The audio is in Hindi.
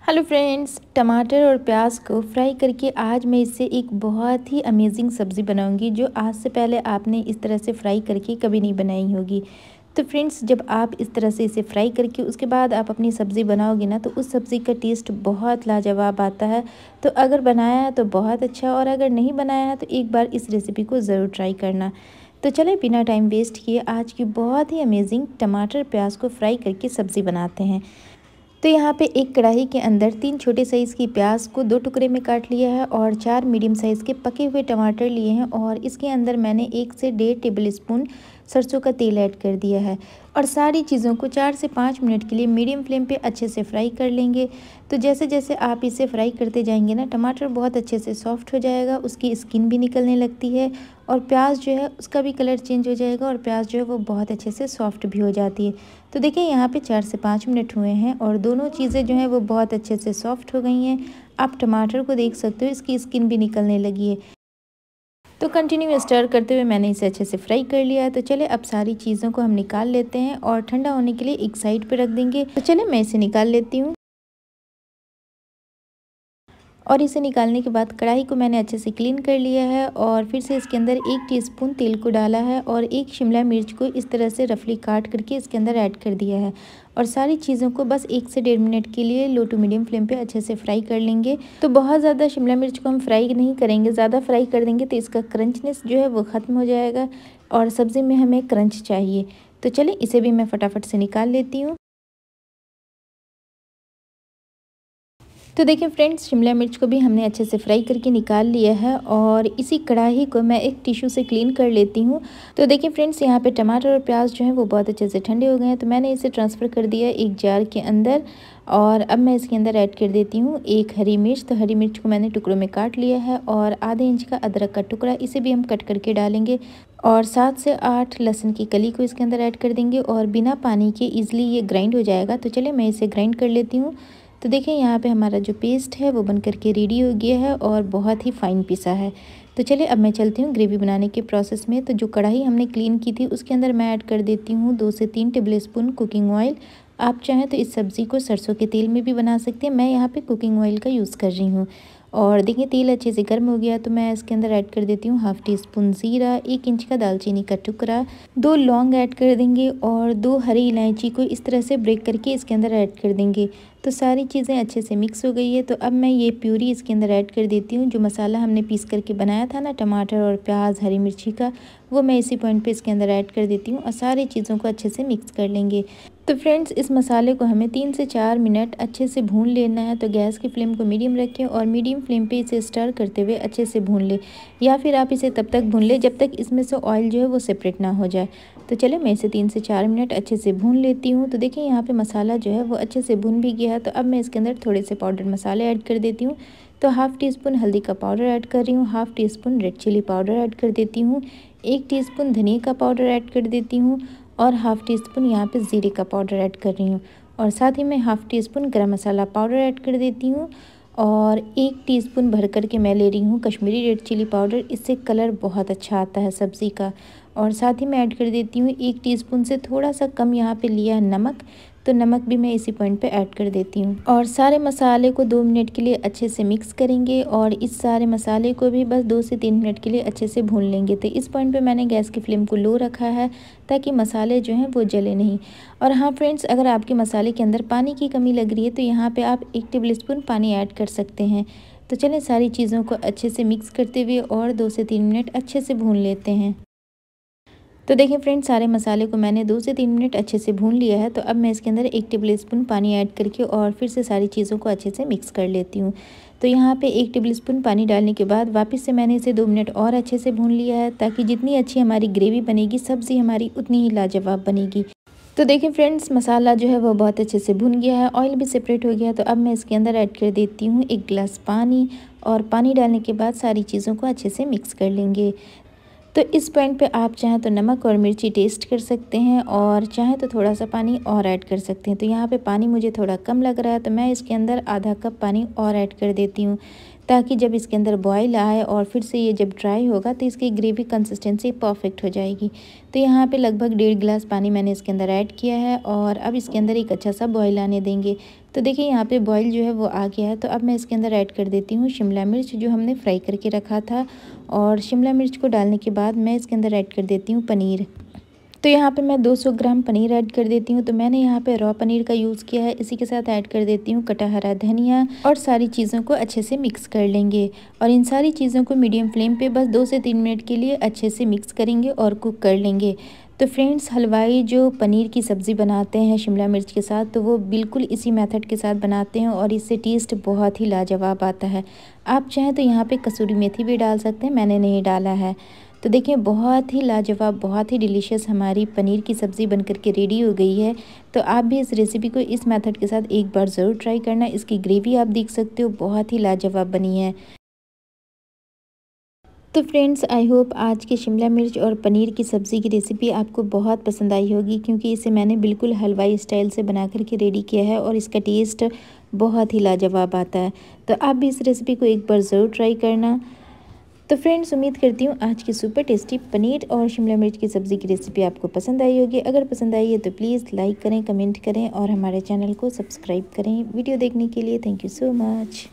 हेलो फ्रेंड्स, टमाटर और प्याज को फ्राई करके आज मैं इससे एक बहुत ही अमेजिंग सब्ज़ी बनाऊंगी जो आज से पहले आपने इस तरह से फ्राई करके कभी नहीं बनाई होगी। तो फ्रेंड्स, जब आप इस तरह से इसे फ्राई करके उसके बाद आप अपनी सब्ज़ी बनाओगे ना, तो उस सब्ज़ी का टेस्ट बहुत लाजवाब आता है। तो अगर बनाया है तो बहुत अच्छा, और अगर नहीं बनाया है तो एक बार इस रेसिपी को ज़रूर ट्राई करना। तो चले बिना टाइम वेस्ट किए आज की बहुत ही अमेजिंग टमाटर प्याज को फ्राई करके सब्ज़ी बनाते हैं। तो यहाँ पे एक कढ़ाई के अंदर 3 छोटे साइज़ की प्याज को 2 टुकड़े में काट लिया है और 4 मीडियम साइज़ के पके हुए टमाटर लिए हैं, और इसके अंदर मैंने 1 से 1.5 टेबल स्पून सरसों का तेल ऐड कर दिया है। और सारी चीज़ों को 4 से 5 मिनट के लिए मीडियम फ्लेम पे अच्छे से फ्राई कर लेंगे। तो जैसे जैसे आप इसे फ्राई करते जाएंगे ना, टमाटर बहुत अच्छे से सॉफ्ट हो जाएगा, उसकी स्किन भी निकलने लगती है और प्याज जो है उसका भी कलर चेंज हो जाएगा, और प्याज जो है वो बहुत अच्छे से सॉफ्ट भी हो जाती है। तो देखिए यहाँ पे 4 से 5 मिनट हुए हैं और दोनों चीज़ें जो हैं वो बहुत अच्छे से सॉफ्ट हो गई हैं। आप टमाटर को देख सकते हो, इसकी स्किन भी निकलने लगी है। तो कंटिन्यू स्टर करते हुए मैंने इसे अच्छे से फ्राई कर लिया है। तो चले अब सारी चीज़ों को हम निकाल लेते हैं और ठंडा होने के लिए एक साइड पे रख देंगे। तो चले मैं इसे निकाल लेती हूँ। और इसे निकालने के बाद कढ़ाई को मैंने अच्छे से क्लीन कर लिया है और फिर से इसके अंदर 1 टीस्पून तेल को डाला है और 1 शिमला मिर्च को इस तरह से रफली काट करके इसके अंदर ऐड कर दिया है। और सारी चीज़ों को बस 1 से 1.5 मिनट के लिए लो टू मीडियम फ्लेम पे अच्छे से फ्राई कर लेंगे। तो बहुत ज़्यादा शिमला मिर्च को हम फ्राई नहीं करेंगे, ज़्यादा फ्राई कर देंगे तो इसका क्रंचनेस जो है वो ख़त्म हो जाएगा और सब्ज़ी में हमें क्रंच चाहिए। तो चलिए इसे भी मैं फटाफट से निकाल लेती हूँ। तो देखिए फ्रेंड्स, शिमला मिर्च को भी हमने अच्छे से फ्राई करके निकाल लिया है और इसी कढ़ाई को मैं एक टिश्यू से क्लीन कर लेती हूँ। तो देखिए फ्रेंड्स, यहाँ पे टमाटर और प्याज जो है वो बहुत अच्छे से ठंडे हो गए हैं, तो मैंने इसे ट्रांसफ़र कर दिया एक जार के अंदर। और अब मैं इसके अंदर ऐड कर देती हूँ 1 हरी मिर्च। तो हरी मिर्च को मैंने टुकड़ों में काट लिया है और आधे इंच का अदरक का टुकड़ा, इसे भी हम कट करके डालेंगे। और 7 से 8 लहसुन की कली को इसके अंदर ऐड कर देंगे और बिना पानी के ईज़िली ये ग्राइंड हो जाएगा। तो चलिए मैं इसे ग्राइंड कर लेती हूँ। तो देखिए यहाँ पे हमारा जो पेस्ट है वो बन करके रेडी हो गया है और बहुत ही फाइन पिसा है। तो चलिए अब मैं चलती हूँ ग्रेवी बनाने के प्रोसेस में। तो जो कढ़ाई हमने क्लीन की थी उसके अंदर मैं ऐड कर देती हूँ 2 से 3 टेबल स्पून कुकिंग ऑयल। आप चाहें तो इस सब्ज़ी को सरसों के तेल में भी बना सकते हैं, मैं यहाँ पे कुकिंग ऑयल का यूज़ कर रही हूँ। और देखिए तेल अच्छे से गर्म हो गया तो मैं इसके अंदर ऐड कर देती हूँ 1/2 टीस्पून ज़ीरा, 1 इंच का दालचीनी का टुकड़ा, 2 लौंग ऐड कर देंगे और 2 हरी इलायची को इस तरह से ब्रेक करके इसके अंदर ऐड कर देंगे। तो सारी चीज़ें अच्छे से मिक्स हो गई है। तो अब मैं ये प्यूरी इसके अंदर ऐड कर देती हूँ। जो मसाला हमने पीस करके बनाया था ना, टमाटर और प्याज हरी मिर्ची का, वो मैं इसी पॉइंट पे इसके अंदर ऐड कर देती हूँ और सारी चीज़ों को अच्छे से मिक्स कर लेंगे। तो फ्रेंड्स, इस मसाले को हमें 3 से 4 मिनट अच्छे से भून लेना है। तो गैस की फ्लेम को मीडियम रखें और मीडियम फ्लेम पे इसे स्टर करते हुए अच्छे से भून लें, या फिर आप इसे तब तक भून लें जब तक इसमें से ऑयल जो है वो सेपरेट ना हो जाए। तो चलिए मैं इसे 3 से 4 मिनट अच्छे से भून लेती हूँ। तो देखिए यहाँ पे मसाला जो है वो अच्छे से भून भी गया है। तो अब मैं इसके अंदर थोड़े से पाउडर मसाले ऐड कर देती हूँ। तो 1/2 टीस्पून हल्दी का पाउडर ऐड कर रही हूँ, 1/2 teaspoon red chilli powder add कर देती हूँ, 1 टीस्पून धनिया का पाउडर ऐड कर देती हूँ और 1/2 टीस्पून यहाँ पे ज़ीरे का पाउडर ऐड कर रही हूँ। और साथ ही मैं 1/2 टीस्पून गरम मसाला पाउडर ऐड कर देती हूँ और 1 टीस्पून भर कर के मैं ले रही हूँ कश्मीरी रेड चिली पाउडर, इससे कलर बहुत अच्छा आता है सब्ज़ी का। और साथ ही मैं ऐड कर देती हूँ 1 टीस्पून से थोड़ा सा कम यहाँ पे लिया है नमक, तो नमक भी मैं इसी पॉइंट पे ऐड कर देती हूँ। और सारे मसाले को 2 मिनट के लिए अच्छे से मिक्स करेंगे और इस सारे मसाले को भी बस 2 से 3 मिनट के लिए अच्छे से भून लेंगे। तो इस पॉइंट पे मैंने गैस की फ्लेम को लो रखा है ताकि मसाले जो हैं वो जले नहीं। और हाँ फ्रेंड्स, अगर आपके मसाले के अंदर पानी की कमी लग रही है तो यहाँ पर आप 1 टेबल स्पून पानी ऐड कर सकते हैं। तो चलें सारी चीज़ों को अच्छे से मिक्स करते हुए और 2 से 3 मिनट अच्छे से भून लेते हैं। तो देखिए फ्रेंड्स, सारे मसाले को मैंने 2 से 3 मिनट अच्छे से भून लिया है। तो अब मैं इसके अंदर 1 टेबल स्पून पानी ऐड करके और फिर से सारी चीज़ों को अच्छे से मिक्स कर लेती हूँ। तो यहाँ पे 1 टेबल स्पून पानी डालने के बाद वापस से मैंने इसे 2 मिनट और अच्छे से भून लिया है, ताकि जितनी अच्छी हमारी ग्रेवी बनेगी सब्ज़ी हमारी उतनी ही लाजवाब बनेगी। तो देखिए फ्रेंड्स, मसाला जो है वो बहुत अच्छे से भुन गया है, ऑयल भी सेपरेट हो गया है। तो अब मैं इसके अंदर ऐड कर देती हूँ 1 गिलास पानी, और पानी डालने के बाद सारी चीज़ों को अच्छे से मिक्स कर लेंगे। तो इस पॉइंट पे आप चाहें तो नमक और मिर्ची टेस्ट कर सकते हैं और चाहें तो थोड़ा सा पानी और ऐड कर सकते हैं। तो यहाँ पे पानी मुझे थोड़ा कम लग रहा है तो मैं इसके अंदर आधा कप पानी और ऐड कर देती हूँ। ताकि जब इसके अंदर बॉयल आए और फिर से ये जब ड्राई होगा तो इसकी ग्रेवी कंसिस्टेंसी परफेक्ट हो जाएगी। तो यहाँ पे लगभग 1.5 गिलास पानी मैंने इसके अंदर ऐड किया है और अब इसके अंदर एक अच्छा सा बॉयल आने देंगे। तो देखिए यहाँ पे बॉयल जो है वो आ गया है। तो अब मैं इसके अंदर ऐड कर देती हूँ शिमला मिर्च जो हमने फ्राई करके रखा था, और शिमला मिर्च को डालने के बाद मैं इसके अंदर ऐड कर देती हूँ पनीर। तो यहाँ पे मैं 200 ग्राम पनीर ऐड कर देती हूँ। तो मैंने यहाँ पे रॉ पनीर का यूज़ किया है। इसी के साथ ऐड कर देती हूँ कटा हरा धनिया और सारी चीज़ों को अच्छे से मिक्स कर लेंगे। और इन सारी चीज़ों को मीडियम फ्लेम पे बस 2 से 3 मिनट के लिए अच्छे से मिक्स करेंगे और कुक कर लेंगे। तो फ्रेंड्स, हलवाई जो पनीर की सब्ज़ी बनाते हैं शिमला मिर्च के साथ, तो वो बिल्कुल इसी मेथड के साथ बनाते हैं और इससे टेस्ट बहुत ही लाजवाब आता है। आप चाहें तो यहाँ पे कसूरी मेथी भी डाल सकते हैं, मैंने नहीं डाला है। तो देखिए बहुत ही लाजवाब, बहुत ही डिलीशियस हमारी पनीर की सब्ज़ी बनकर के रेडी हो गई है। तो आप भी इस रेसिपी को इस मेथड के साथ एक बार ज़रूर ट्राई करना। इसकी ग्रेवी आप देख सकते हो बहुत ही लाजवाब बनी है। तो फ्रेंड्स, आई होप आज की शिमला मिर्च और पनीर की सब्ज़ी की रेसिपी आपको बहुत पसंद आई होगी, क्योंकि इसे मैंने बिल्कुल हलवाई स्टाइल से बना कर के रेडी किया है और इसका टेस्ट बहुत ही लाजवाब आता है। तो आप भी इस रेसिपी को एक बार ज़रूर ट्राई करना। तो फ्रेंड्स, उम्मीद करती हूँ आज की सुपर टेस्टी पनीर और शिमला मिर्च की सब्ज़ी की रेसिपी आपको पसंद आई होगी। अगर पसंद आई है तो प्लीज़ लाइक करें, कमेंट करें और हमारे चैनल को सब्सक्राइब करें। वीडियो देखने के लिए थैंक यू सो मच।